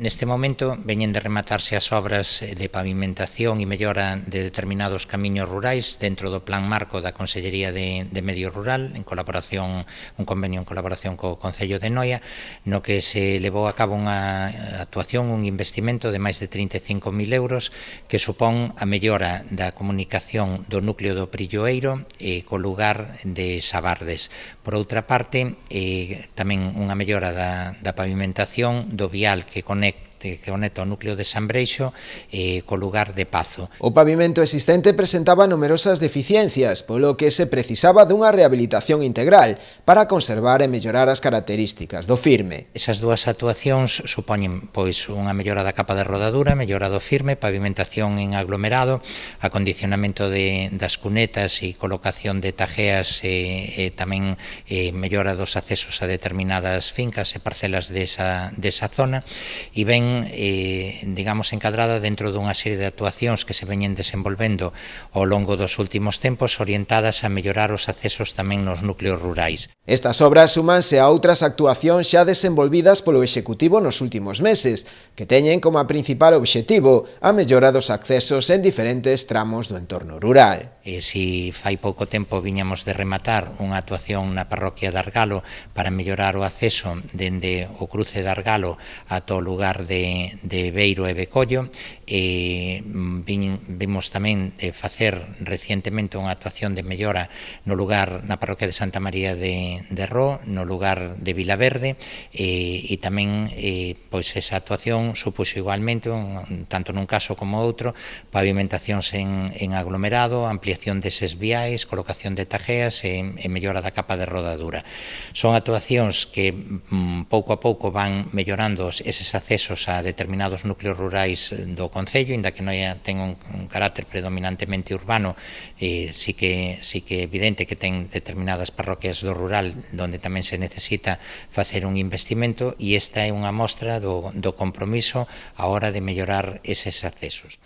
Neste momento veñen de rematarse as obras de pavimentación e mellora de determinados camiños rurais dentro do Plan Marco da Consellería de Medio Rural, un convenio en colaboración co Concello de Noia, no que se levou a cabo unha actuación, un investimento de máis de 35.000 euros que supón a mellora da comunicación do núcleo do Prilloeiro co lugar de Sabardes. Por outra parte, tamén unha mellora da pavimentación do vial que conecta o núcleo de Sambreixo co lugar de Pazo. O pavimento existente presentaba numerosas deficiencias, polo que se precisaba dunha rehabilitación integral para conservar e mellorar as características do firme. Esas dúas actuacións supoñen unha mellora da capa de rodadura, mellora do firme, pavimentación en aglomerado, acondicionamento das cunetas e colocación de tajeas e tamén mellora dos accesos a determinadas fincas e parcelas desa zona, e ben digamos, encadrada dentro dunha serie de actuacións que se veñen desenvolvendo ao longo dos últimos tempos orientadas a mellorar os accesos tamén nos núcleos rurais. Estas obras sumanse a outras actuacións xa desenvolvidas polo Executivo nos últimos meses, que teñen como principal obxectivo a mellora dos accesos en diferentes tramos do entorno rural. Si fai pouco tempo viñamos de rematar unha actuación na parroquia de Argalo para mellorar o acceso dende o cruce de Argalo ata o lugar de Beiro e Becollo, vimos tamén de facer recientemente unha actuación de mellora no lugar na parroquia de Santa María de Ró, no lugar de Vilaverde, e tamén esa actuación supuxo igualmente, tanto nun caso como outro, pavimentacións en aglomerado, ampliación deses viais, colocación de tajeas e mellora da capa de rodadura. Son actuacións que pouco a pouco van mellorando eses accesos a determinados núcleos rurais do Concello, inda que non ten un carácter predominantemente urbano, sí que é evidente que ten determinadas parroquias do rural donde tamén se necesita facer un investimento, e esta é unha mostra do compromiso a hora de mellorar eses accesos.